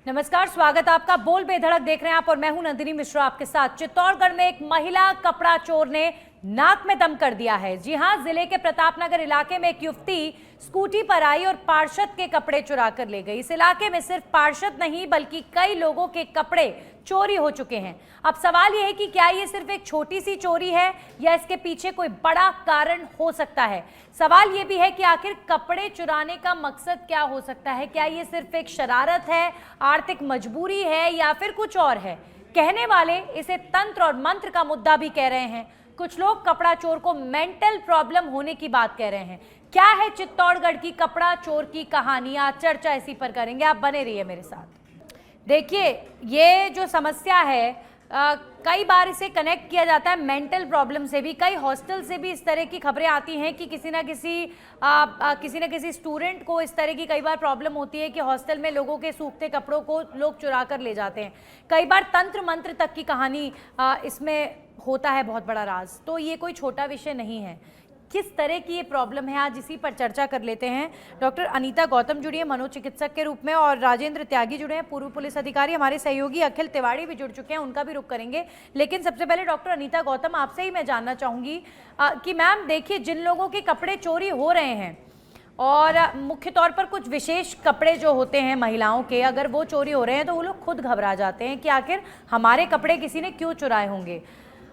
नमस्कार, स्वागत आपका। बोल बेधड़क देख रहे हैं आप और मैं हूं नंदिनी मिश्रा आपके साथ। चित्तौड़गढ़ में एक महिला कपड़ा चोर ने नाक में दम कर दिया है। जी हां, जिले के प्रतापनगर इलाके में एक युवती स्कूटी पर आई और पार्षद के कपड़े चुरा कर ले गई। इस इलाके में सिर्फ पार्षद नहीं बल्कि कई लोगों के कपड़े चोरी हो चुके हैं। अब सवाल यह है कि क्या ये सिर्फ एक छोटी सी चोरी है या इसके पीछे कोई बड़ा कारण हो सकता है। सवाल ये भी है कि आखिर कपड़े चुराने का मकसद क्या हो सकता है। क्या ये सिर्फ एक शरारत है, आर्थिक मजबूरी है या फिर कुछ और है। कहने वाले इसे तंत्र और मंत्र का मुद्दा भी कह रहे हैं। कुछ लोग कपड़ा चोर को मेंटल प्रॉब्लम होने की बात कह रहे हैं। क्या है चित्तौड़गढ़ की कपड़ा चोर की कहानी, आज चर्चा इसी पर करेंगे। आप बने रहिए मेरे साथ। देखिए, ये जो समस्या है कई बार इसे कनेक्ट किया जाता है मेंटल प्रॉब्लम से भी। कई हॉस्टल से भी इस तरह की खबरें आती हैं कि किसी न किसी स्टूडेंट को इस तरह की कई बार प्रॉब्लम होती है कि हॉस्टल में लोगों के सूखते कपड़ों को लोग चुरा कर ले जाते हैं। कई बार तंत्र मंत्र तक की कहानी इसमें होता है, बहुत बड़ा राज। तो ये कोई छोटा विषय नहीं है। किस तरह की ये प्रॉब्लम है, आज इसी पर चर्चा कर लेते हैं। डॉक्टर अनीता गौतम जुड़ी है मनोचिकित्सक के रूप में और राजेंद्र त्यागी जुड़े हैं पूर्व पुलिस अधिकारी। हमारे सहयोगी अखिल तिवारी भी जुड़ चुके हैं, उनका भी रुख करेंगे। लेकिन सबसे पहले डॉक्टर अनीता गौतम, आपसे ही मैं जानना चाहूँगी कि मैम देखिए, जिन लोगों के कपड़े चोरी हो रहे हैं और मुख्य तौर पर कुछ विशेष कपड़े जो होते हैं महिलाओं के, अगर वो चोरी हो रहे हैं तो वो लोग खुद घबरा जाते हैं कि आखिर हमारे कपड़े किसी ने क्यों चुराए होंगे।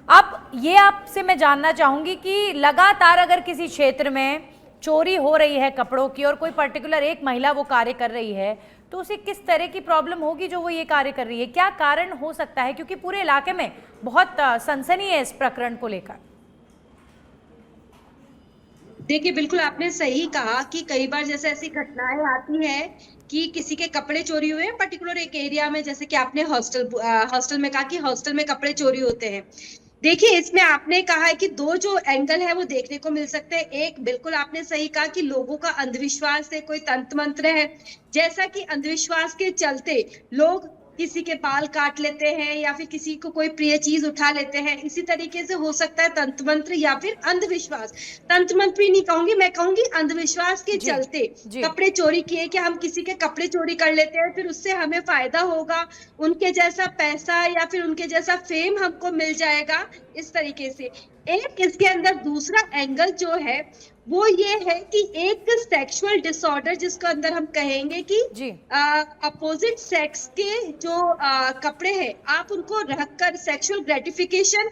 अब ये आपसे मैं जानना चाहूँगी कि लगातार अगर किसी क्षेत्र में चोरी हो रही है कपड़ों की और कोई पर्टिकुलर एक महिला वो कार्य कर रही है, तो उसे किस तरह की प्रॉब्लम होगी जो वो ये कार्य कर रही है। क्या कारण हो सकता है, क्योंकि पूरे इलाके में बहुत सनसनी है इस प्रकरण को लेकर। देखिए, बिल्कुल आपने सही कहा कि कई बार जैसे ऐसी घटनाएं आती हैं कि किसी के कपड़े चोरी हुए हैं पर्टिकुलर एक एरिया में, जैसे कि आपने हॉस्टल में कहा कि हॉस्टल में कपड़े चोरी होते हैं। देखिए, इसमें आपने कहा है कि दो जो एंगल है वो देखने को मिल सकते हैं। एक, बिल्कुल आपने सही कहा कि लोगों का अंधविश्वास है, कोई तंत्र मंत्र है, जैसा कि अंधविश्वास के चलते लोग किसी के बाल काट लेते हैं या फिर किसी को कोई प्रिय चीज उठा लेते हैं। इसी तरीके से हो सकता है तंत्र मंत्र या फिर अंधविश्वास। तंत्र मंत्र भी नहीं कहूंगी, मैं कहूंगी अंधविश्वास के जी चलते जी कपड़े चोरी किए कि हम किसी के कपड़े चोरी कर लेते हैं, फिर उससे हमें फायदा होगा, उनके जैसा पैसा या फिर उनके जैसा फेम हमको मिल जाएगा, इस तरीके से। एक इसके अंदर दूसरा एंगल जो है वो ये है कि एक सेक्सुअल डिसऑर्डर, जिसको अंदर हम कहेंगे कि जी अपोजिट सेक्स के जो कपड़े हैं, आप उनको रखकर सेक्सुअल ग्रेटिफिकेशन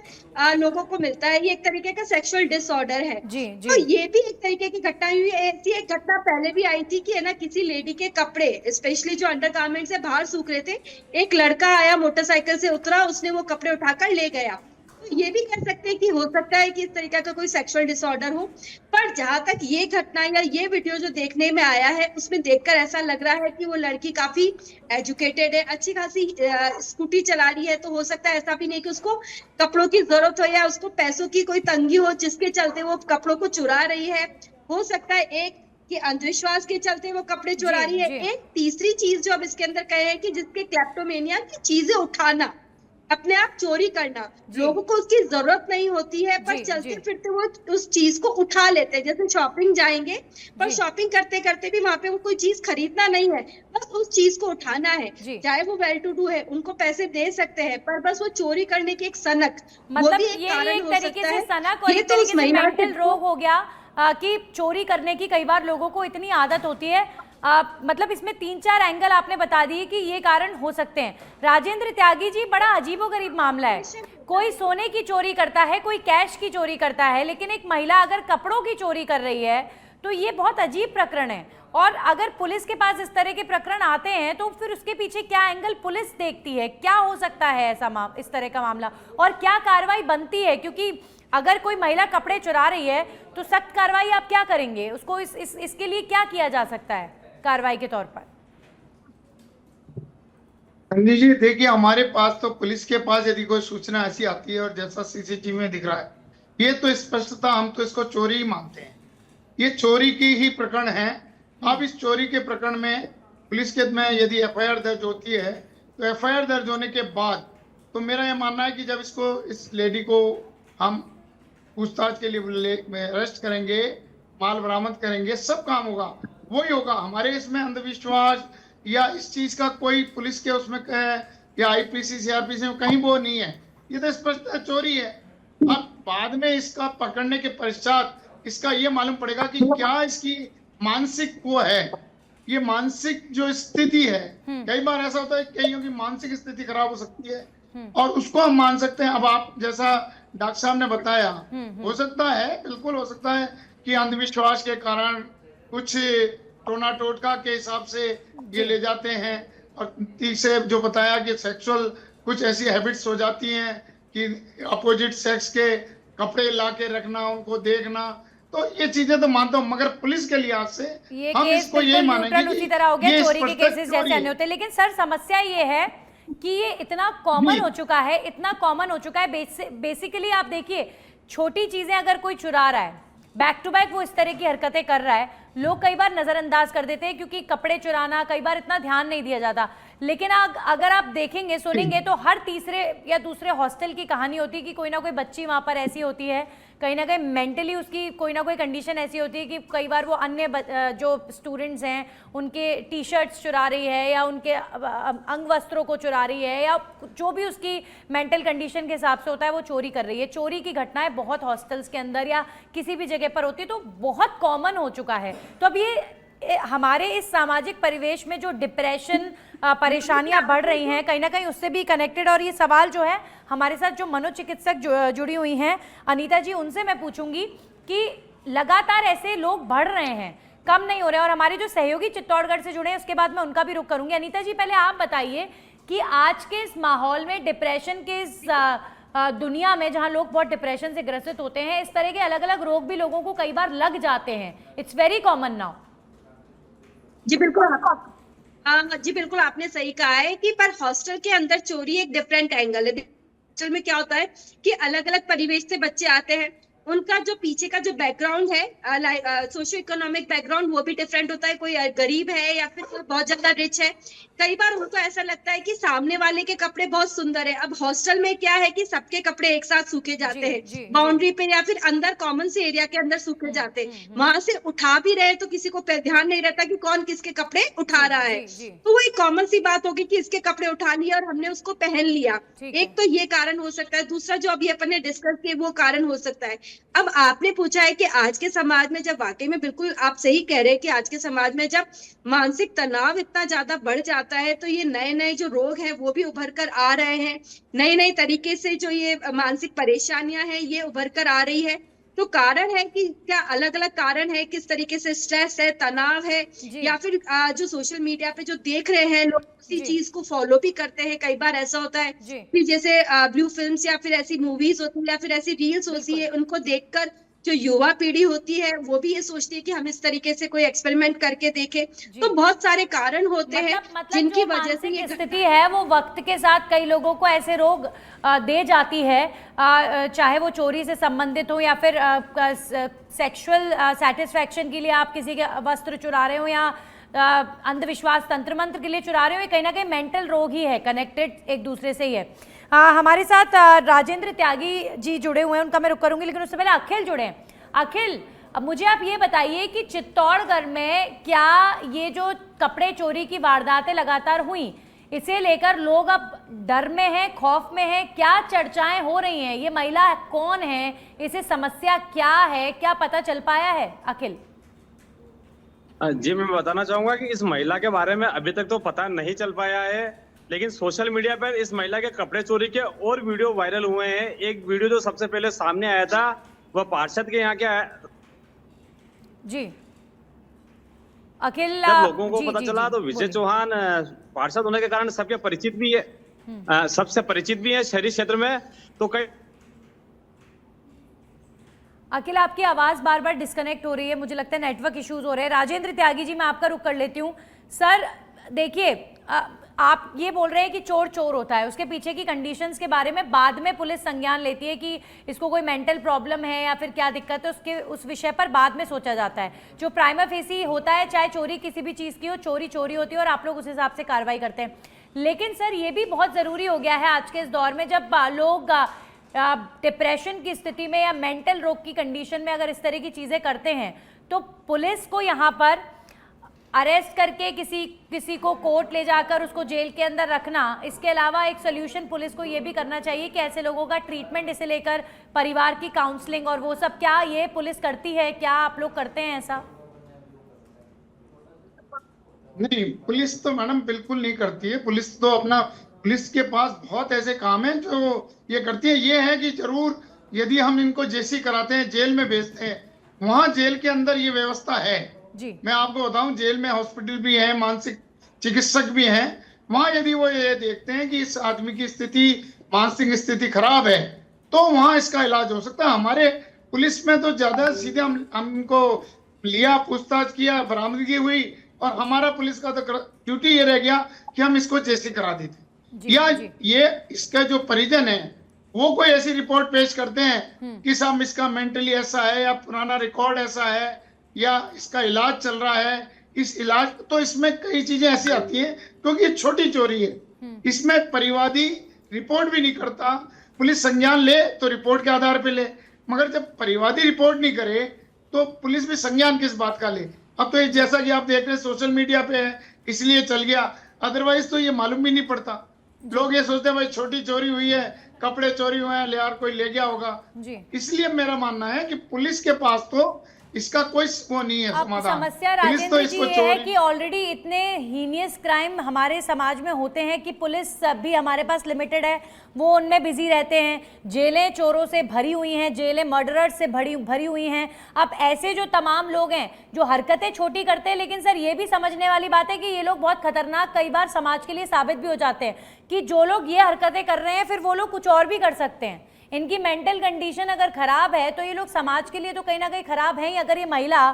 लोगों को मिलता है। ये एक तरीके का सेक्सुअल डिसऑर्डर है। जी तो जी ये भी एक तरीके की घटना हुई है। ऐसी एक घटना पहले भी आई थी कि है ना, किसी लेडी के कपड़े स्पेशली जो अंडरगारमेंट से बाहर सूख रहे थे, एक लड़का आया, मोटरसाइकिल से उतरा, उसने वो कपड़े उठाकर ले गया। तो ये भी कह सकते हैं कि हो सकता है कि इस तरीके का कोई सेक्सुअल डिसऑर्डर हो। पर जहां तक ये घटना या ये वीडियो जो देखने में आया है, उसमें देखकर ऐसा लग रहा है कि वो लड़की काफी एजुकेटेड है, अच्छी खासी स्कूटी चला रही है। तो हो सकता है ऐसा भी नहीं कि उसको कपड़ों की जरूरत हो या उसको पैसों की कोई तंगी हो जिसके चलते वो कपड़ों को चुरा रही है। हो सकता है एक कि अंधविश्वास के चलते वो कपड़े चुरा जी रही है। जी एक तीसरी चीज जो अब इसके अंदर कहे हैं कि जिसके क्लेप्टोमेनिया की चीजें उठाना, अपने आप चोरी करना, जी लोगों को उसकी जरूरत नहीं होती है पर जी चलते जी फिरते वो उस चीज को उठा लेते हैं। जैसे शॉपिंग जाएंगे, पर जी शॉपिंग करते करते भी वहां पे वो कोई चीज खरीदना नहीं है, बस उस चीज को उठाना है। जी। चाहे वो वेल टू डू है, उनको पैसे दे सकते हैं, पर बस वो चोरी करने की एक सनक, वो मतलब भी एक ये कारण एक हो तरीके सकता से है। सनक और ये एक तो उस तरीके से महिला के मेंटल रोग हो गया कि चोरी करने की कई बार लोगों को इतनी आदत होती है। मतलब इसमें 3-4 एंगल आपने बता दिए कि ये कारण हो सकते हैं। राजेंद्र त्यागी जी, बड़ा अजीबोगरीब मामला है। कोई सोने की चोरी करता है, कोई कैश की चोरी करता है, लेकिन एक महिला अगर कपड़ों की चोरी कर रही है तो ये बहुत अजीब प्रकरण है। और अगर पुलिस के पास इस तरह के प्रकरण आते हैं तो फिर उसके पीछे क्या एंगल पुलिस देखती है, क्या हो सकता है ऐसा इस तरह का मामला, और क्या कार्रवाई बनती है। क्योंकि अगर कोई महिला कपड़े चुरा रही है तो सख्त कार्रवाई आप क्या करेंगे, उसको इसके लिए क्या किया जा सकता है कार्रवाई के तौर पर। गांधी जी, देखिए, हमारे पास तो पुलिस के पास यदि कोई सूचना ऐसी आती है और जैसा सीसीटीवी में दिख रहा है, ये तो स्पष्टता, हम तो इसको चोरी ही मानते हैं। ये चोरी की ही प्रकरण है। अब इस चोरी के प्रकरण में पुलिस के में यदि एफआईआर दर्ज होती है, तो एफआईआर दर्ज होने के बाद तो मेरा यह मानना है कि जब इस लेडी को हम पूछताछ के लिए अरेस्ट करेंगे, माल बरामद करेंगे, सब काम होगा, वही होगा। हमारे इसमें अंधविश्वास या इस चीज का कोई पुलिस के उसमें या आईपीसी सीआरपीसी में कहीं वो नहीं है। ये तो स्पष्ट चोरी है। अब बाद में इसका पकड़ने के पश्चात इसका ये मालूम पड़ेगा कि क्या इसकी मानसिक वो है, ये मानसिक जो स्थिति है। कई बार ऐसा होता है कईयों की मानसिक स्थिति खराब हो सकती है और उसको हम मान सकते हैं। अब आप जैसा डॉक्टर साहब ने बताया, हो सकता है, बिल्कुल हो सकता है कि अंधविश्वास के कारण कुछ टोना टोटका के हिसाब से ये ले जाते हैं, और तीसरे जो बताया कि सेक्सुअल कुछ ऐसी हैबिट्स हो जाती हैं कि अपोजिट सेक्स के कपड़े ला के रखना, उनको देखना, तो ये चीजें तो मानता हूँ, मगर पुलिस के लिहाज से ये हम केस इसको यही मानेंगे उसी तरह हो गया, चोरी के केसेस जैसे चोरी अन्य होते हैं। लेकिन सर समस्या ये है कि ये इतना कॉमन हो चुका है, इतना कॉमन हो चुका है। बेसिकली आप देखिए, छोटी चीजें अगर कोई चुरा रहा है, बैक टू बैक वो इस तरह की हरकतें कर रहा है, लोग कई बार नजरअंदाज कर देते हैं क्योंकि कपड़े चुराना कई बार इतना ध्यान नहीं दिया जाता। लेकिन अगर आप देखेंगे सुनेंगे तो हर तीसरे या दूसरे हॉस्टल की कहानी होती है कि कोई ना कोई बच्ची वहां पर ऐसी होती है, कहीं ना कहीं मेंटली उसकी कोई ना कोई कंडीशन ऐसी होती है कि कई बार वो अन्य जो स्टूडेंट्स हैं उनके टी शर्ट्स चुरा रही है या उनके अंग वस्त्रों को चुरा रही है, या जो भी उसकी मेंटल कंडीशन के हिसाब से होता है वो चोरी कर रही है। चोरी की घटनाएं बहुत हॉस्टल्स के अंदर या किसी भी जगह पर होती है, तो बहुत कॉमन हो चुका है। तो अब ये हमारे इस सामाजिक परिवेश में जो डिप्रेशन, परेशानियां बढ़ रही हैं, कहीं ना कहीं उससे भी कनेक्टेड। और ये सवाल जो है हमारे साथ जो मनोचिकित्सक जुड़ी हुई हैं अनीता जी, उनसे मैं पूछूंगी कि लगातार ऐसे लोग बढ़ रहे हैं, कम नहीं हो रहे। और हमारे जो सहयोगी चित्तौड़गढ़ से जुड़े हैं उसके बाद मैं उनका भी रुख करूंगी। अनीता जी, पहले आप बताइए कि आज के इस माहौल में, डिप्रेशन के इस दुनिया में जहां लोग बहुत डिप्रेशन से ग्रसित होते हैं, इस तरह के अलग अलग रोग भी लोगों को कई बार लग जाते हैं। It's very common now. जी बिल्कुल, जी बिल्कुल आपने सही कहा है कि पर हॉस्टल के अंदर चोरी एक डिफरेंट एंगल है। हॉस्टल में क्या होता है कि अलग अलग परिवेश से बच्चे आते हैं, उनका जो पीछे का जो बैकग्राउंड है, सोशो इकोनॉमिक बैकग्राउंड, वो भी डिफरेंट होता है। कोई गरीब है या फिर कोई बहुत ज्यादा रिच है। कई बार उनको ऐसा लगता है कि सामने वाले के कपड़े बहुत सुंदर है। अब हॉस्टल में क्या है कि सबके कपड़े एक साथ सूखे जाते हैं, बाउंड्री पे या फिर अंदर कॉमन से एरिया के अंदर सूखे जाते हैं। वहां से उठा भी रहे तो किसी को ध्यान नहीं रहता कि कौन किसके कपड़े उठा रहा है। तो वो एक कॉमन सी बात होगी कि इसके कपड़े उठा लिए और हमने उसको पहन लिया। एक तो ये कारण हो सकता है। दूसरा जो अभी अपन ने डिस्कस किया वो कारण हो सकता है। अब आपने पूछा है कि आज के समाज में, जब वाकई में बिल्कुल आप सही कह रहे हैं कि आज के समाज में जब मानसिक तनाव इतना ज्यादा बढ़ जाता है तो ये नए नए जो रोग हैं वो भी उभर कर आ रहे हैं। नए नए तरीके से जो ये मानसिक परेशानियां हैं ये उभर कर आ रही है। तो कारण है कि क्या अलग अलग कारण है, किस तरीके से स्ट्रेस है, तनाव है, या फिर जो सोशल मीडिया पे जो देख रहे हैं लोग उसी चीज को फॉलो भी करते हैं। कई बार ऐसा होता है कि जैसे ब्लू फिल्म्स या फिर ऐसी मूवीज होती है या फिर ऐसी रील्स होती है, उनको देखकर जो युवा पीढ़ी होती है वो भी ये सोचती है कि हम इस तरीके से कोई एक्सपेरिमेंट करके देकें। तो बहुत सारे कारण होते हैं जिनकी वजह से ये स्थिति है वो वक्त के साथ कई लोगों को ऐसे रोग दे जाती है, चाहे वो चोरी से संबंधित हो या फिर सेक्सुअल सेटिस्फैक्शन के लिए आप किसी के वस्त्र चुरा रहे हो या अंधविश्वास तंत्र मंत्र के लिए चुरा रहे हो। ये कहीं ना कहीं मेंटल रोग ही है, कनेक्टेड एक दूसरे से ही है। हमारे साथ राजेंद्र त्यागी जी जुड़े हुए हैं, उनका मैं रुक करूंगी, लेकिन उससे पहले अखिल जुड़े हैं। अखिल, अब मुझे आप ये बताइए कि चित्तौड़गढ़ में क्या ये जो कपड़े चोरी की वारदातें लगातार हुई, इसे लेकर लोग अब डर में हैं, खौफ में हैं, क्या चर्चाएं हो रही हैं? ये महिला कौन है, इसे समस्या क्या है, क्या पता चल पाया है? अखिल जी, मैं बताना चाहूंगा कि इस महिला के बारे में अभी तक तो पता नहीं चल पाया है, लेकिन सोशल मीडिया पर इस महिला के कपड़े चोरी के और वीडियो वायरल हुए हैं। एक वीडियो जो सबसे पहले सामने आया था वह पार्षद के यहाँ के जी अखिल, जब लोगों को पता चला तो विजय चौहान पार्षद होने के कारण सबके परिचित भी है, सबसे परिचित भी है शहरी क्षेत्र में। तो कई अखिल, आपकी आवाज बार बार डिस्कनेक्ट हो रही है, मुझे लगता है नेटवर्क इश्यूज हो रहे हैं। राजेंद्र त्यागी जी, मैं आपका रुख कर लेती हूँ। सर देखिए, आप ये बोल रहे हैं कि चोर चोर होता है, उसके पीछे की कंडीशंस के बारे में बाद में पुलिस संज्ञान लेती है कि इसको कोई मेंटल प्रॉब्लम है या फिर क्या दिक्कत है, उस विषय पर बाद में सोचा जाता है। जो प्राइमा फेसी होता है, चाहे चोरी किसी भी चीज़ की हो, चोरी चोरी होती है और आप लोग उस हिसाब से कार्रवाई करते हैं। लेकिन सर ये भी बहुत ज़रूरी हो गया है आज के इस दौर में, जब लोग डिप्रेशन की स्थिति में या मेंटल रोग की कंडीशन में अगर इस तरह की चीज़ें करते हैं तो पुलिस को यहाँ पर अरेस्ट करके किसी को कोर्ट ले जाकर उसको जेल के अंदर रखना, इसके अलावा एक सोल्यूशन पुलिस को ये भी करना चाहिए कि ऐसे लोगों का ट्रीटमेंट, इसे लेकर परिवार की काउंसलिंग और वो सब, क्या ये पुलिस करती है? क्या आप लोग करते हैं ऐसा? नहीं, पुलिस तो मैडम बिल्कुल नहीं करती है। पुलिस के पास बहुत ऐसे काम हैं जो ये करती है। ये है कि जरूर यदि हम इनको जेसी कराते हैं, जेल में भेजते हैं, वहां जेल के अंदर ये व्यवस्था है जी। मैं आपको बताऊं, जेल में हॉस्पिटल भी है, मानसिक चिकित्सक भी हैं। वहां यदि वो ये देखते हैं कि इस आदमी की स्थिति, मानसिक स्थिति खराब है, तो वहां इसका इलाज हो सकता है। हमारे पुलिस में तो ज्यादा सीधे हम इनको लिया, पूछताछ किया, बरामदगी हुई, और हमारा पुलिस का तो ड्यूटी ये रह गया कि हम इसको जेसी करा देते। या ये इसका जो परिजन है वो कोई ऐसी रिपोर्ट पेश करते हैं कि साहब इसका मेंटली ऐसा है, या पुराना रिकॉर्ड ऐसा है, या इसका इलाज चल रहा है। इस इलाज तो इसमें कई चीजें ऐसी आती हैं, क्योंकि ये छोटी चोरी है, इसमें परिवादी रिपोर्ट भी नहीं करता। पुलिस संज्ञान ले तो रिपोर्ट के आधार पे ले, मगर जब परिवादी रिपोर्ट नहीं करे तो पुलिस भी संज्ञान किस बात का ले? अब तो ये जैसा कि आप देख रहे हैं सोशल मीडिया पे है इसलिए चल गया, अदरवाइज तो ये मालूम भी नहीं पड़ता। लोग ये सोचते हैं भाई छोटी चोरी हुई है, कपड़े चोरी हुए हैं, यार कोई ले गया होगा। इसलिए मेरा मानना है कि पुलिस के पास तो इसका कोई वो नहीं है समाधान। समस्या राजेंद्र जी ये है कि ऑलरेडी इतने हीनियस क्राइम हमारे समाज में होते हैं कि पुलिस भी हमारे पास लिमिटेड है, वो उनमें बिजी रहते हैं। जेलें चोरों से भरी हुई हैं, जेलें मर्डरर्स से भरी हुई हैं। अब ऐसे जो तमाम लोग हैं जो हरकतें छोटी करते हैं, लेकिन सर ये भी समझने वाली बात है कि ये लोग बहुत खतरनाक कई बार समाज के लिए साबित भी हो जाते हैं कि जो लोग ये हरकतें कर रहे हैं फिर वो लोग कुछ और भी कर सकते हैं। इनकी मेंटल कंडीशन अगर खराब है तो ये लोग समाज के लिए तो कहीं ना कहीं खराब है ही। अगर ये महिला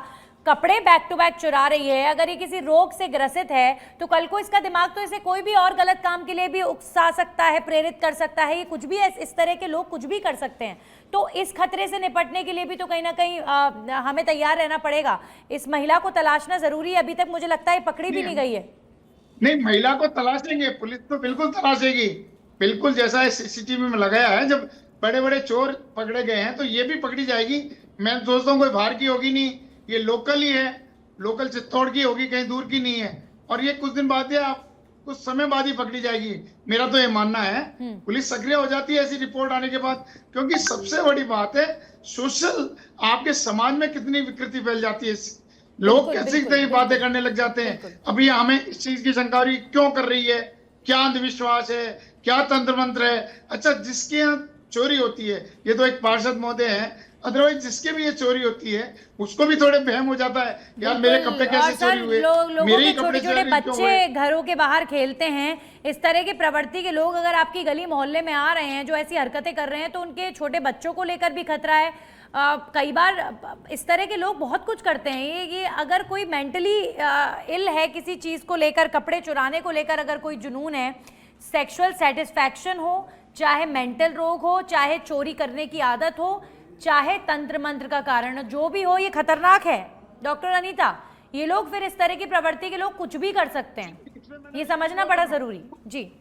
कपड़े बैक टू बैक चुरा रही है, अगर ये किसी रोग से ग्रसित है, तो कल को इसका दिमाग तो इसे कोई भी और गलत काम के लिए भी उकसा सकता है, प्रेरित कर सकता है। ये कुछ भी इस तरह के लोग कुछ भी कर सकते हैं। तो इस खतरे से निपटने के लिए भी तो कहीं ना कहीं हमें तैयार रहना पड़ेगा। इस महिला को तलाशना जरूरी है। अभी तक मुझे लगता है पकड़ी भी नहीं गई है। नहीं, महिला को तलाशेंगे, पुलिस तो बिल्कुल तलाशेगी, बिल्कुल जैसा सीसीटीवी में लगाया है। जब बड़े बड़े चोर पकड़े गए हैं तो ये भी पकड़ी जाएगी। मैं सोचता हूँ कोई बाहर की होगी नहीं, ये लोकल ही है, लोकल चित्तौड़ की होगी, कहीं दूर की नहीं है। और ये कुछ दिन बाद या कुछ समय बाद ही पकड़ी जाएगी, मेरा तो ये मानना है। पुलिस सक्रिय हो जाती है ऐसी रिपोर्ट आने के बाद, क्योंकि सबसे बड़ी बात है सोशल, आपके समाज में कितनी विकृति फैल जाती है। लोग कैसी तरह बातें करने लग जाते हैं। अभी हमें इस चीज की जानकारी क्यों कर रही है, क्या अंधविश्वास है, क्या तंत्र मंत्र है। अच्छा, जिसके यहाँ चोरी होती है, ये तो एक पार्षद महोदय हैं, अदरवाइज जिसके भी ये चोरी होती है उसको भी थोड़े बहम हो जाता है, यार मेरे कपड़े कैसे चोरी हुए, लोगों के छोटे छोटे बच्चे घरों के बाहर खेलते हैं। इस तरह की प्रवृत्ति के लोग अगर आपकी गली मोहल्ले में आ रहे हैं जो ऐसी हरकतें कर रहे हैं, तो उनके छोटे बच्चों को लेकर भी खतरा है। कई बार इस तरह के लोग बहुत कुछ करते हैं। ये अगर कोई मेंटली इल है किसी चीज को लेकर, कपड़े चुराने को लेकर अगर कोई जुनून है, सेक्सुअल सेटिस्फैक्शन हो, चाहे मेंटल रोग हो, चाहे चोरी करने की आदत हो, चाहे तंत्र मंत्र का कारण जो भी हो, ये खतरनाक है। डॉक्टर अनीता, ये लोग फिर इस तरह की प्रवृत्ति के लोग कुछ भी कर सकते हैं, ये समझना बड़ा जरूरी। जी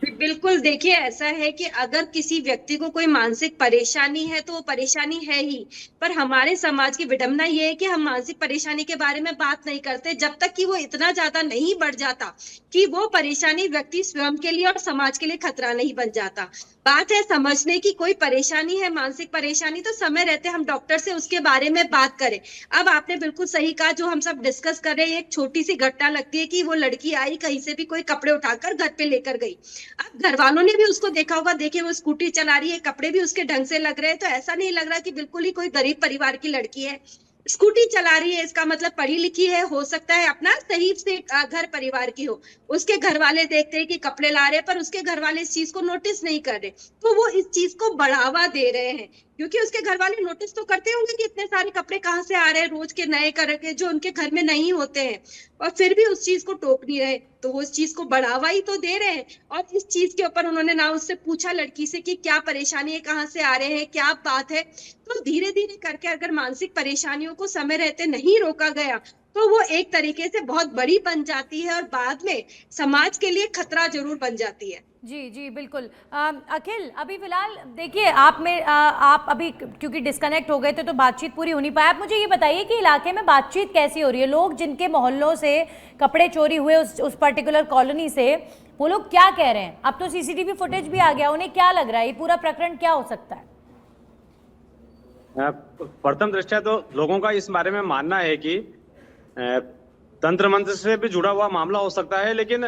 बिल्कुल, देखिए ऐसा है कि अगर किसी व्यक्ति को कोई मानसिक परेशानी है तो वो परेशानी है ही, पर हमारे समाज की विडंबना ये है कि हम मानसिक परेशानी के बारे में बात नहीं करते जब तक कि वो इतना ज्यादा नहीं बढ़ जाता कि वो परेशानी व्यक्ति स्वयं के लिए और समाज के लिए खतरा नहीं बन जाता। बात है समझने की, कोई परेशानी है, मानसिक परेशानी, तो समय रहते हम डॉक्टर से उसके बारे में बात करें। अब आपने बिल्कुल सही कहा, जो हम सब डिस्कस कर रहे हैं, एक छोटी सी घटना लगती है कि वो लड़की आई कहीं से भी, कोई कपड़े उठाकर घर पे लेकर गई। अब घर वालों ने भी उसको देखा होगा, देखिए वो स्कूटी चला रही है, कपड़े भी उसके ढंग से लग रहे हैं, तो ऐसा नहीं लग रहा कि बिल्कुल ही कोई गरीब परिवार की लड़की है। स्कूटी चला रही है, इसका मतलब पढ़ी लिखी है, हो सकता है अपना सही से घर परिवार की हो। उसके घर वाले देखते हैं कि कपड़े ला रहे हैं, पर उसके घर वाले इस चीज को नोटिस नहीं कर रहे, तो वो इस चीज को बढ़ावा दे रहे हैं, क्योंकि उसके घर वाले नोटिस तो करते होंगे कि इतने सारे कपड़े कहाँ से आ रहे हैं, रोज के नए करके जो उनके घर में नहीं होते हैं, और फिर भी उस चीज को टोक नहीं रहे, तो वो उस चीज को बढ़ावा ही तो दे रहे हैं। और इस चीज के ऊपर उन्होंने ना उससे पूछा लड़की से कि क्या परेशानी है, कहाँ से आ रहे हैं, क्या बात है। तो धीरे धीरे करके अगर मानसिक परेशानियों को समय रहते नहीं रोका गया तो वो एक तरीके से बहुत बड़ी बन जाती है और बाद में समाज के लिए खतरा जरूर बन जाती है। जी जी बिल्कुल। अखिल, अभी फिलहाल देखिए आप अभी क्योंकि डिस्कनेक्ट हो गए थे तो बातचीत पूरी हो नहीं पाई। आप मुझे ये बताइए कि इलाके में बातचीत कैसी हो रही है? लोग जिनके मोहल्लों से कपड़े चोरी हुए उस पर्टिकुलर कॉलोनी से, वो लोग क्या कह रहे हैं? अब तो सीसीटीवी फुटेज भी आ गया, उन्हें क्या लग रहा है, ये पूरा प्रकरण क्या हो सकता है? प्रथम दृष्टया तो लोगों का इस बारे में मानना है कि तंत्र मंत्र से भी जुड़ा हुआ मामला हो सकता है, लेकिन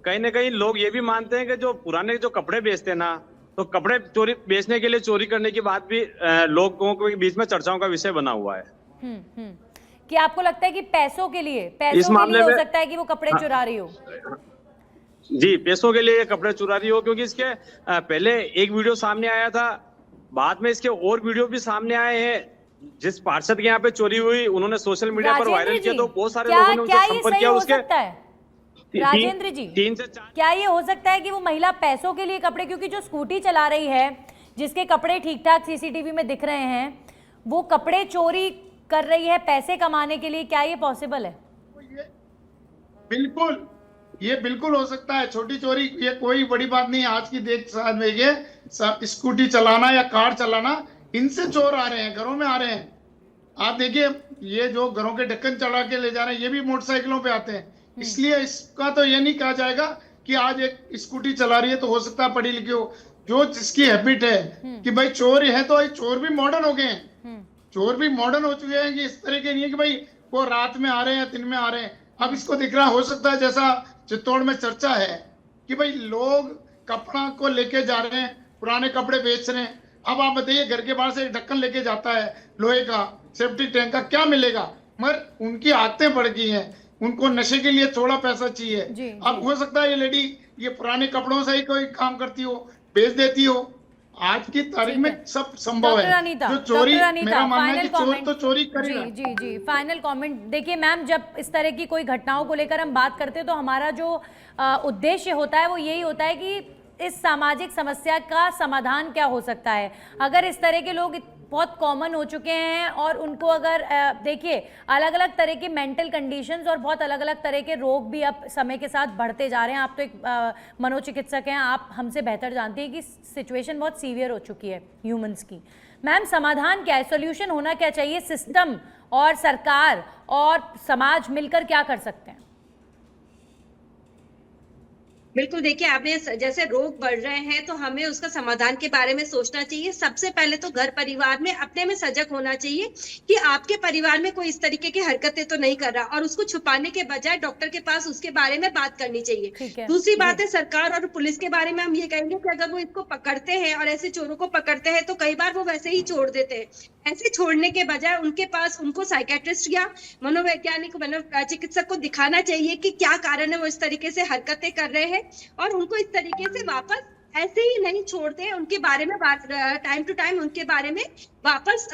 कहीं ना कहीं लोग ये भी मानते हैं कि जो पुराने जो कपड़े बेचते हैं ना, तो कपड़े चोरी बेचने के लिए चोरी करने की बात भी लोगों के बीच में चर्चाओं का विषय बना हुआ है। कि आपको लगता है कि पैसों के लिए हो सकता है कि वो कपड़े चुरा रही हो? जी, पैसों के लिए कपड़े चुरा रही हो, क्योंकि इसके पहले एक वीडियो सामने आया था, बाद में इसके और वीडियो भी सामने आए हैं। जिस पार्षद के यहाँ पे चोरी हुई उन्होंने सोशल मीडिया पर वायरल किया, तो बहुत सारे लोगों ने उनसे संपर्क किया। उसके राजेंद्र जी, 3 से 4 क्या ये हो सकता है कि वो महिला पैसों के लिए कपड़े, क्योंकि जो स्कूटी चला रही है जिसके कपड़े ठीक ठाक सीसीटीवी में दिख रहे हैं, वो कपड़े चोरी कर रही है पैसे कमाने के लिए? क्या ये पॉसिबल है? बिल्कुल, ये बिल्कुल हो सकता है। छोटी चोरी ये कोई बड़ी बात नहीं है। आज की देख साथ में ये स्कूटी चलाना या कार चलाना, इनसे चोर आ रहे हैं, घरों में आ रहे हैं। आप देखिए, ये जो घरों के ढक्कन चढ़ा के ले जा रहे हैं, ये भी मोटरसाइकिलों पे आते हैं। इसलिए इसका तो ये नहीं कहा जाएगा कि आज एक स्कूटी चला रही है तो हो सकता है पढ़ी लिखी हो। जो जिसकी हैबिट है कि भाई चोर है, तो चोर भी मॉडर्न हो गए हैं। चोर भी मॉडर्न हो चुके हैं कि इस तरह के नहीं है कि भाई वो रात में आ रहे हैं या दिन में आ रहे हैं। अब इसको दिख रहा हो सकता है, जैसा चित्तौड़ में चर्चा है कि भाई लोग कपड़ा को लेके जा रहे हैं, पुराने कपड़े बेच रहे हैं। अब आप बताइए, घर के बाहर से एक ढक्कन लेके जाता है लोहे का, सेफ्टी टैंक का, क्या मिलेगा? मगर उनकी आदतें बढ़ गई हैं, उनको नशे के लिए थोड़ा पैसा चाहिए। अब हो सकता है ये लेडी ये पुराने कपड़ों से ही कोई काम करती हो, बेच देती हो। आज की तारीख में सब संभव है। जो चोरी, मेरा मानना है कि चोर तो चोरी करेगा। जी जी, फाइनल कमेंट। देखिए मैम, जब इस तरह की कोई घटनाओं को लेकर हम बात करते हैं तो हमारा जो उद्देश्य होता है वो यही होता है कि इस सामाजिक समस्या का समाधान क्या हो सकता है। अगर इस तरह के लोग बहुत कॉमन हो चुके हैं और उनको अगर देखिए अलग अलग तरह की मेंटल कंडीशंस और बहुत अलग अलग तरह के रोग भी अब समय के साथ बढ़ते जा रहे हैं। आप तो एक मनोचिकित्सक हैं, आप हमसे बेहतर जानते हैं कि सिचुएशन बहुत सीवियर हो चुकी है ह्यूमंस की। मैम, समाधान क्या है, सोल्यूशन होना क्या चाहिए? सिस्टम और सरकार और समाज मिलकर क्या कर सकते हैं? बिल्कुल, देखिए आपने जैसे रोग बढ़ रहे हैं तो हमें उसका समाधान के बारे में सोचना चाहिए। सबसे पहले तो घर परिवार में अपने में सजग होना चाहिए कि आपके परिवार में कोई इस तरीके की हरकतें तो नहीं कर रहा, और उसको छुपाने के बजाय डॉक्टर के पास उसके बारे में बात करनी चाहिए। दूसरी बात है, सरकार और पुलिस के बारे में हम ये कहेंगे कि अगर वो इसको पकड़ते हैं और ऐसे चोरों को पकड़ते हैं तो कई बार वो वैसे ही छोड़ देते हैं। ऐसे छोड़ने के बजाय उनके पास उनको साइकेट्रिस्ट या मनोवैज्ञानिक चिकित्सक को दिखाना चाहिए कि क्या कारण है वो इस तरीके से हरकतें कर रहे हैं, और उनको इस तरीके से वापस ऐसे ही नहीं छोड़ते, उनके बारे में टाइम टू टाइम उनके बारे में वापस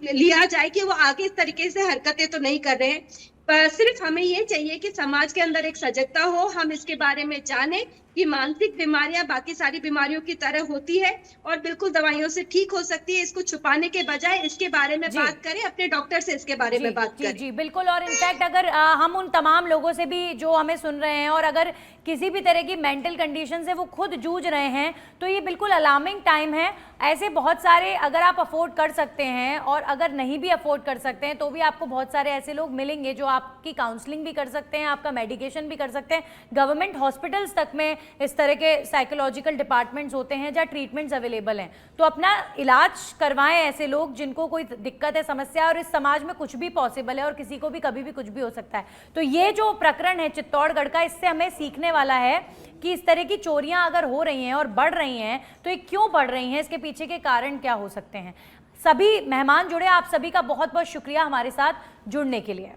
लिया जाए कि वो आगे इस तरीके से हरकतें तो नहीं कर रहे हैं। पर सिर्फ हमें ये चाहिए कि समाज के अंदर एक सजगता हो, हम इसके बारे में जाने कि मानसिक बीमारियां बाकी सारी बीमारियों की तरह होती है और बिल्कुल दवाइयों से ठीक हो सकती है। इसको छुपाने के बजाय इसके बारे में बात करें, अपने डॉक्टर से इसके बारे में बात करें। जी बिल्कुल। और इनफैक्ट अगर हम उन तमाम लोगों से भी जो हमें सुन रहे हैं और अगर किसी भी तरह की मेंटल कंडीशन से वो खुद जूझ रहे हैं तो ये बिल्कुल अलार्मिंग टाइम है। ऐसे बहुत सारे, अगर आप अफोर्ड कर सकते हैं और अगर नहीं भी अफोर्ड कर सकते हैं तो भी आपको बहुत सारे ऐसे लोग मिलेंगे जो आपकी काउंसलिंग भी कर सकते हैं, आपका मेडिकेशन भी कर सकते हैं। गवर्नमेंट हॉस्पिटल्स तक में इस तरह के साइकोलॉजिकल डिपार्टमेंट्स होते हैं जहाँ ट्रीटमेंट्स अवेलेबल हैं। तो अपना इलाज करवाएं ऐसे लोग जिनको कोई दिक्कत है, समस्या, और इस समाज में कुछ भी पॉसिबल है और किसी को भी कभी भी कुछ भी हो सकता है। तो ये जो प्रकरण है चित्तौड़गढ़ का, इससे हमें सीखने वाला है कि इस तरह की चोरियां अगर हो रही हैं और बढ़ रही हैं तो ये क्यों बढ़ रही हैं, इसके पीछे के कारण क्या हो सकते हैं। सभी मेहमान जुड़े, आप सभी का बहुत बहुत शुक्रिया हमारे साथ जुड़ने के लिए।